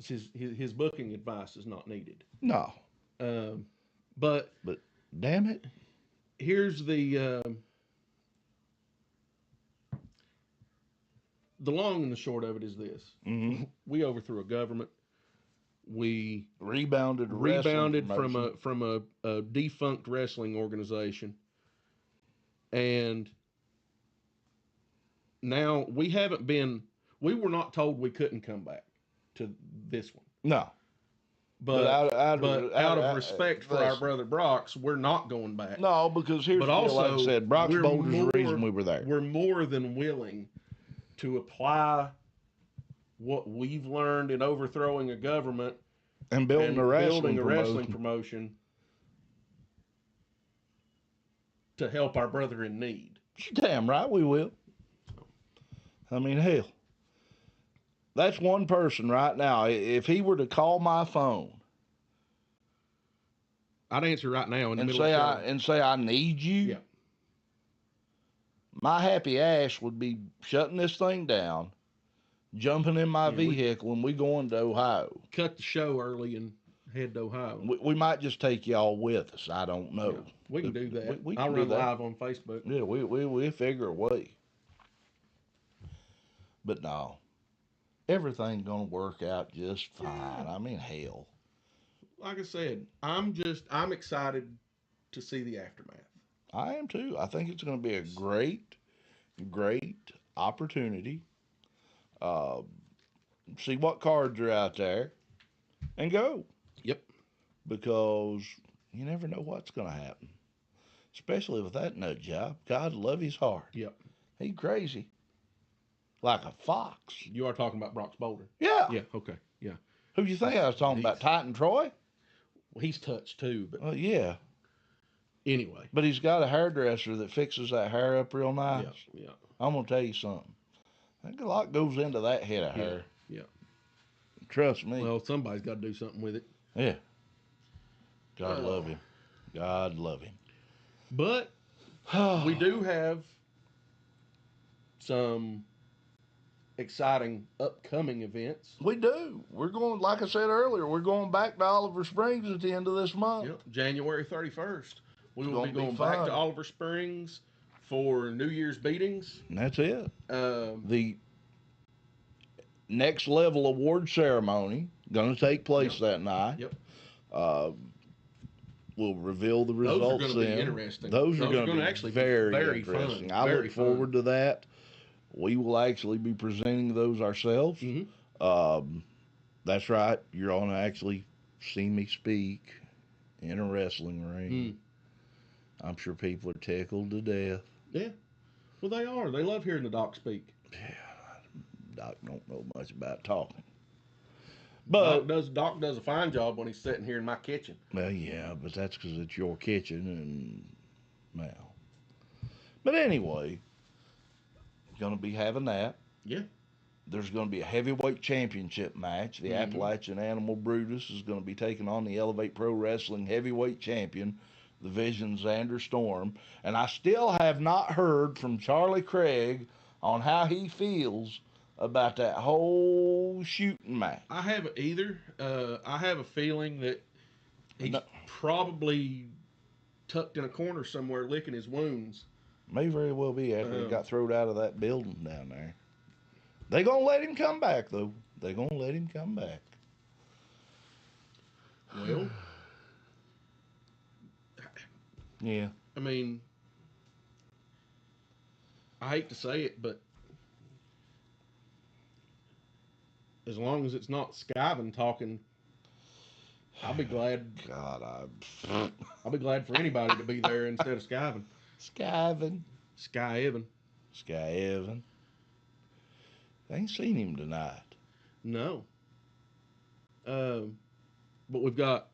His booking advice is not needed. No. But damn it. Here's the long and the short of it is this. Mm-hmm. We overthrew a government. We rebounded from a defunct wrestling organization. And now we were not told we couldn't come back to this one. No. But out of respect for our brother Brock's, we're not going back. No, because here's like I said, Brock's Boulder's the reason we were there. We're more than willing to apply what we've learned in overthrowing a government and building a wrestling promotion to help our brother in need. Damn right we will. I mean, hell. That's one person right now. If he were to call my phone, I'd answer right now and say I need you. Yeah. My happy ass would be shutting this thing down, jumping in my vehicle, and we going to Ohio. Cut the show early and head to Ohio. We might just take y'all with us. I don't know. Yeah. We can do that. We I'll can do run that. live on Facebook. Yeah, we figure a way. But no, everything's gonna work out just fine. I mean, hell, Like I said, I'm excited to see the aftermath. I am too. I think it's gonna be a great opportunity. Uh, See what cards are out there and go, Yep. because you never know what's gonna happen. Especially with that nut job. God love his heart. Yep. He crazy. Like a fox. You are talking about Brock's Boulder. Yeah. Yeah. Okay. Yeah. Who you think I was talking about? Titan Troy? Well, he's touched too, but Well, yeah. anyway. But he's got a hairdresser that fixes that hair up real nice. Yeah. Yeah. I'm gonna tell you something. I think a lot goes into that head of hair. Yeah. Trust me. Well, somebody's got to do something with it. Yeah. God love him. God love him. But we do have some exciting upcoming events. We do. We're going, like I said earlier, we're going back to Oliver Springs at the end of this month. Yep. January 31st. We will gonna be be going fun. back to Oliver Springs for New Year's beatings. And that's it. Um, The next level award ceremony going to take place that night. Yep. We'll reveal the results. Those are going to be interesting. Those are going to be actually very be interesting. fun. I Very look forward to that. We will actually be presenting those ourselves. Mm-hmm. That's right. You're going to actually see me speak in a wrestling ring. I'm sure people are tickled to death. Yeah. Well, they are. They love hearing the doc speak. Yeah, Doc don't know much about talking. But Doc does a fine job when he's sitting here in my kitchen. Well, yeah, but that's because it's your kitchen and, well. But anyway, going to be having that. Yeah. There's going to be a heavyweight championship match. The Appalachian Animal Brutus is going to be taking on the Elevate Pro Wrestling heavyweight champion, the Vision Xander Storm. And I still have not heard from Charlie Craig on how he feels about that whole shooting match. I haven't either. I have a feeling that he's probably tucked in a corner somewhere licking his wounds. May very well be after he got thrown out of that building down there. They gonna let him come back though. They gonna let him come back. Well, yeah. I mean, I hate to say it, but as long as it's not Skyven talking, I'll be glad. God, I'll be glad for anybody to be there instead of Skyven. Sky Evan. I ain't seen him tonight. No. But we've got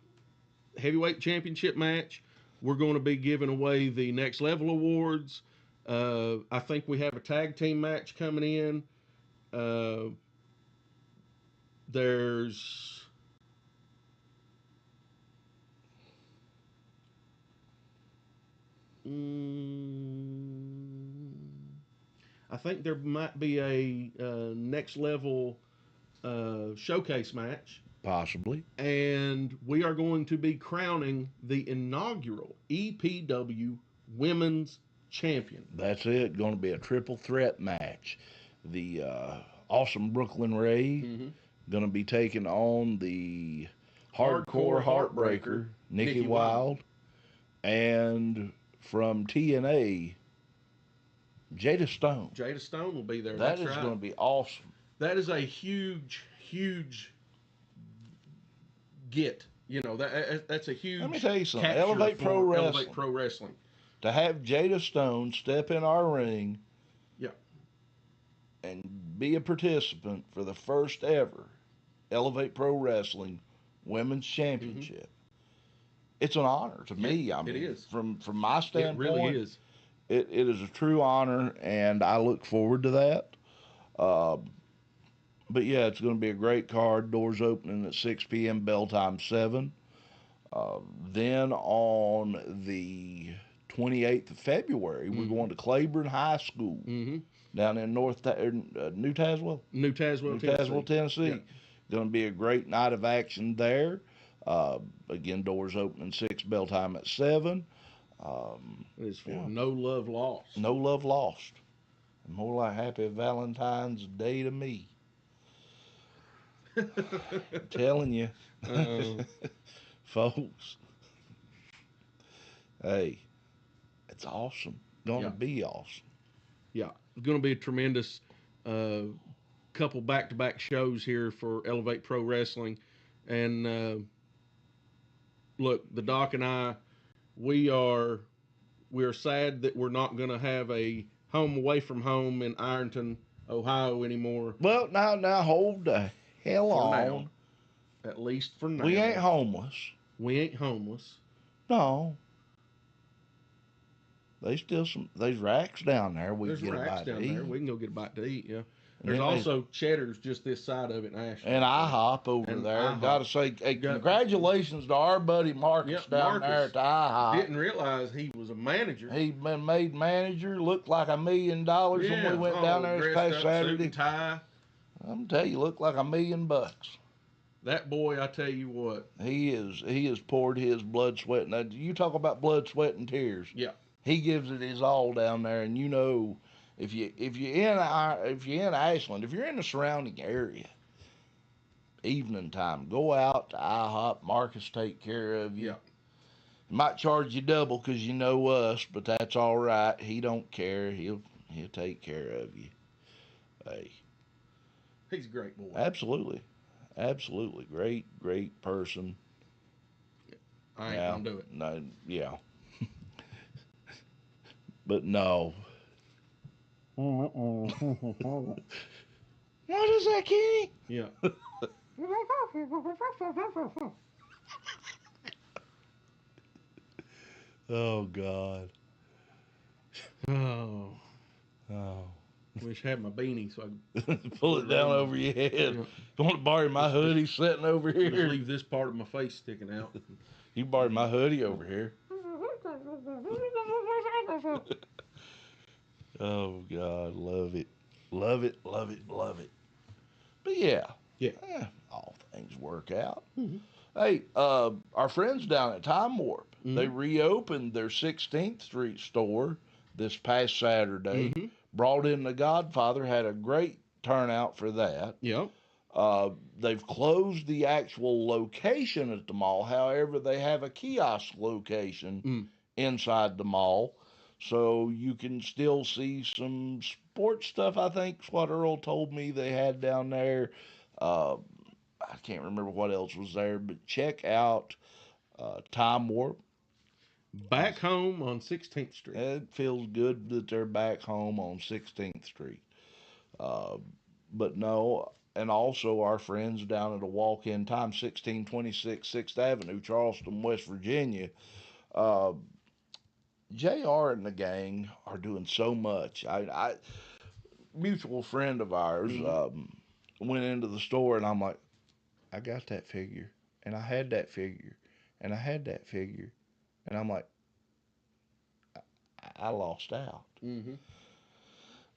heavyweight championship match. We're going to be giving away the next level awards. I think we have a tag team match coming in. There's I think there might be a next level showcase match. Possibly. And we are going to be crowning the inaugural EPW Women's Champion. That's it. Going to be a triple threat match. The awesome Brooklyn Ray going to be taking on the hardcore heartbreaker, Nikki Wild. And from TNA, Jada Stone. Jada Stone will be there. That's right. Going to be awesome. That is a huge get. You know, that's a huge. Let me tell you something. Elevate Pro Wrestling. To have Jada Stone step in our ring. Yeah. And be a participant for the first ever Elevate Pro Wrestling Women's Championship. It's an honor to me. I mean, it is. From my standpoint, it really is. It is a true honor, and I look forward to that. But yeah, it's going to be a great card. Doors opening at 6 p.m., bell time 7. Then on the 28th of February, we're going to Claiborne High School down in New Tazewell? New Tazewell, Tennessee. Yeah. Going to be a great night of action there. Again, doors opening 6, bell time at 7. It's for Yeah. no love lost. No love lost. More like Happy Valentine's Day to me. I'm telling you, Uh, folks. Hey, it's awesome. Going to Yeah. be awesome. yeah, it's going to be a tremendous uh, couple back-to-back shows here for Elevate Pro Wrestling, and look, the Doc and I, we are sad that we're not going to have a home away from home in Ironton, Ohio anymore Well, now, hold the hell for on. now. At least for now. We ain't homeless. We ain't homeless. No. There's racks down there. We There's can get a racks bite to down there. eat. We can go get a bite to eat. Yeah. And There's then also Cheddar's just this side of it in Ashland. and IHOP over And there. IHOP. Got to say, hey, Got- congratulations to our buddy Marcus Yep, down there Marcus. at the IHOP. Didn't realize he was a manager. He'd been made manager. Looked like $1 million when we went down there this dressed past up, Saturday. suit and tie. I'm telling you, looked like $1 million. That boy, I tell you what. He has poured his blood, sweat, and you talk about blood, sweat, and tears. Yeah. He gives it his all down there, and you know, if you're in Ashland, if you're in the surrounding area, evening time, go out to IHOP. Marcus take care of you. Yeah. He might charge you double because you know us, but that's all right. He don't care. He'll take care of you. Hey, He's a great boy. absolutely, great person. I ain't gonna do it. No, yeah. But no. What is that, Kenny? Yeah. Oh God. Oh. Oh. Wish I had my beanie so I could Pull it down over your head. Yeah. Don't want to borrow my hoodie sitting over just here. leave this part of my face sticking out. You borrowed my hoodie over here. Oh God, love it. Love it. But yeah. Yeah. All things work out. Mhm. Hey, our friends down at Time Warp, they Mhm. reopened their 16th Street store this past Saturday. Mhm. Brought in the Godfather, had a great turnout for that. Yep. They've closed the actual location at the mall. However, they have a kiosk location inside the mall. So you can still see some sports stuff, I think is what Earl told me they had down there. Uh, I can't remember what else was there, but check out Time Warp. Back home on 16th Street. It feels good that they're back home on 16th Street. Uh, but no, and also our friends down at a walk-in time, 1626 6th Avenue, Charleston, West Virginia. Uh, JR and the gang are doing so much. I mutual friend of ours went into the store, and I'm like, I got that figure, and I had that figure, and I had that figure, and I'm like, I lost out. Mm-hmm.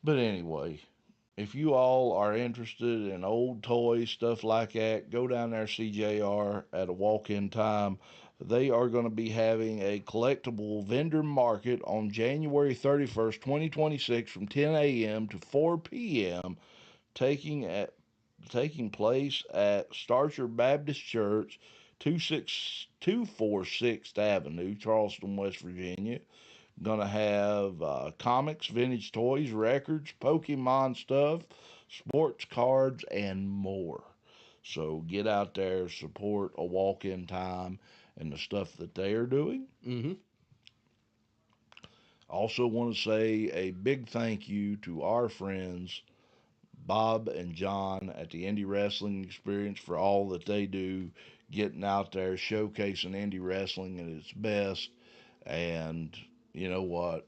But anyway, if you all are interested in old toys, stuff like that, go down there, CJR, at a walk-in time. They are going to be having a collectible vendor market on January 31st, 2026 from 10 a.m. to 4 p.m. taking place at Starcher Baptist Church, 246th Avenue, Charleston, West Virginia. Gonna have comics, vintage toys, records, Pokemon stuff, sports cards, and more. So get out there, support a walk-in time and the stuff that they are doing. Mm-hmm. Also want to say a big thank you to our friends Bob and John at the Indie Wrestling Experience for all that they do, getting out there, showcasing indie wrestling at its best. And you know what?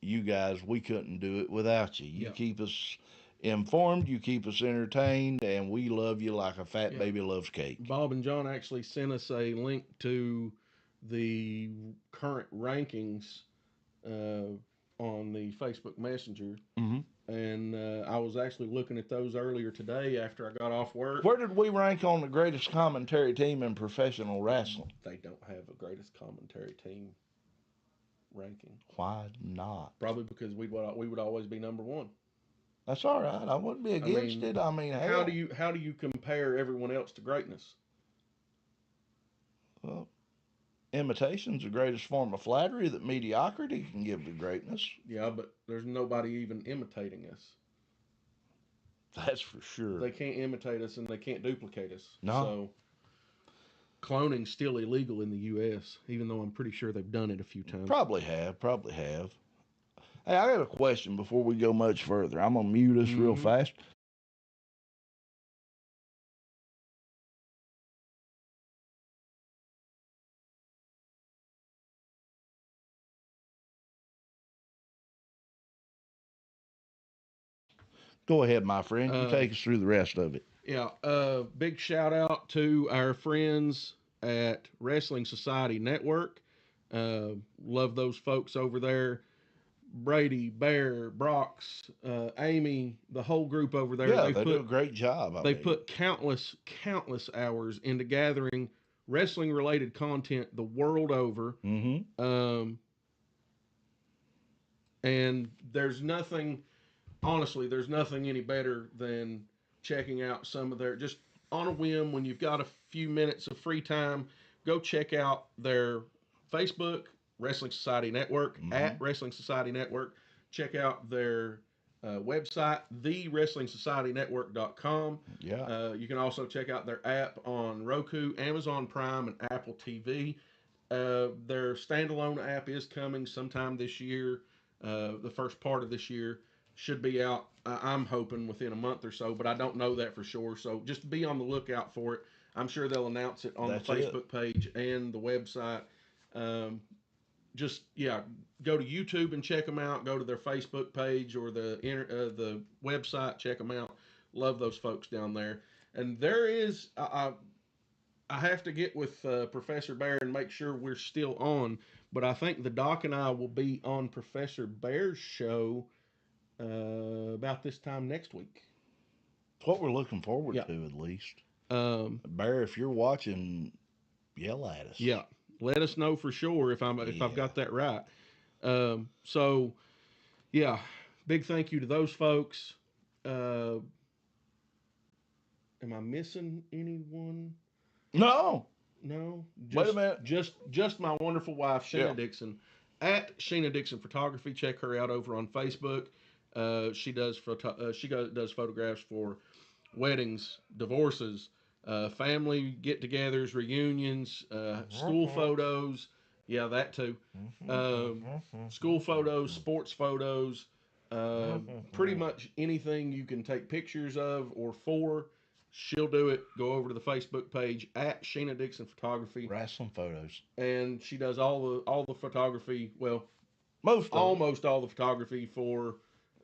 You guys, we couldn't do it without you. You keep us informed, you keep us entertained, and we love you like a fat baby loves cake. Bob and John actually sent us a link to the current rankings on the Facebook Messenger. Mm-hmm. And I was actually looking at those earlier today after I got off work. Where did we rank on the greatest commentary team in professional wrestling? They don't have a greatest commentary team. ranking. Why not? Probably because we would always be number one. That's all right. I wouldn't be against it. I mean, how hell. do you compare everyone else to greatness? Well, imitation's the greatest form of flattery that mediocrity can give to greatness. Yeah, but there's nobody even imitating us. That's for sure. They can't imitate us and they can't duplicate us. No. So cloning's still illegal in the U.S., even though I'm pretty sure they've done it a few times. Probably have. Hey, I got a question before we go much further. I'm going to mute us real fast. Go ahead, my friend. You take us through the rest of it. Yeah. Big shout out to our friends at Wrestling Society Network. Love those folks over there. Brady, Bear, Brox, Amy, the whole group over there. Yeah, they do a great job. They put countless hours into gathering wrestling related content the world over. Mm-hmm. And there's nothing any better than checking out some of their, just on a whim, when you've got a few minutes of free time, go check out their Facebook, Wrestling Society Network, at Wrestling Society Network. Check out their website, thewrestlingsocietynetwork.com. Yeah. You can also check out their app on Roku, Amazon Prime, and Apple TV. Their standalone app is coming sometime this year. The first part of this year should be out, I'm hoping, within a month or so, but I don't know that for sure. So just be on the lookout for it. I'm sure they'll announce it on the Facebook page and the website. Go to YouTube and check them out. Go to their Facebook page or the website, check them out. Love those folks down there. And there is, I have to get with Professor Bear and make sure we're still on, but I think the Doc and I will be on Professor Bear's show about this time next week. It's what we're looking forward to, at least. Bear, if you're watching, yell at us. Yeah, let us know for sure if I've got that right. So, yeah, big thank you to those folks. Am I missing anyone? No. Just, wait a minute. Just my wonderful wife, Sheena Dixon, at Sheena Dixon Photography. Check her out over on Facebook. She does photographs for weddings, divorces, family get-togethers, reunions, school photos. Yeah, that too. School photos, sports photos, pretty much anything you can take pictures of or for. She'll do it. Go over to the Facebook page at Sheena Dixon Photography. Wrestling photos. And she does all the photography. Well, almost all the photography for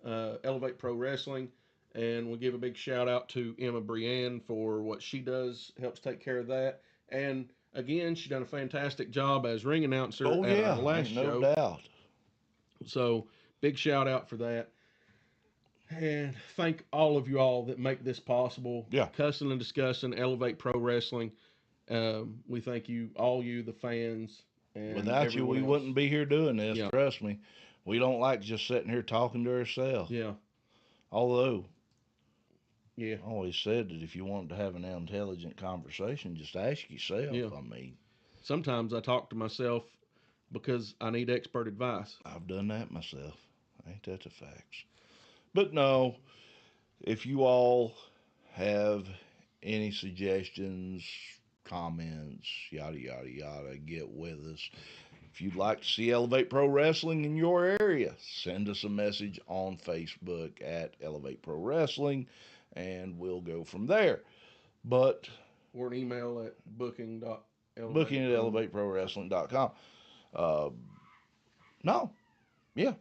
Elevate Pro Wrestling. And we'll give a big shout out to Emma Brienne for what she does, helps take care of that. And again, she done a fantastic job as ring announcer at our last show. No doubt. So big shout out for that. And thank all of you all that make this possible. Yeah. Cussin and Discussin, Elevate Pro Wrestling. We thank you, all you, the fans. And without you, we wouldn't be here doing this. Yeah. Trust me. We don't like just sitting here talking to ourselves. Yeah. Although, I always said that if you want to have an intelligent conversation, just ask yourself. Yeah. I mean, sometimes I talk to myself because I need expert advice. I've done that myself. Ain't that the facts? But no, if you all have any suggestions, comments, yada, yada, yada, get with us. If you'd like to see Elevate Pro Wrestling in your area, send us a message on Facebook at Elevate Pro Wrestling, and we'll go from there. But or an email at booking@elevateprowrestling.com. No. Yeah.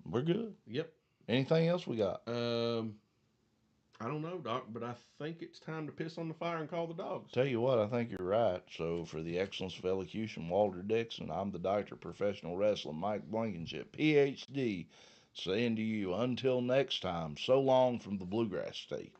We're good. Yep. Anything else we got? I don't know, Doc, but I think it's time to piss on the fire and call the dogs. Tell you what, I think you're right. So for the excellence of elocution, Walter Dixon, I'm the Doctor of Professional Wrestling, Mike Blankenship, PhD, saying to you, until next time, so long from the Bluegrass State.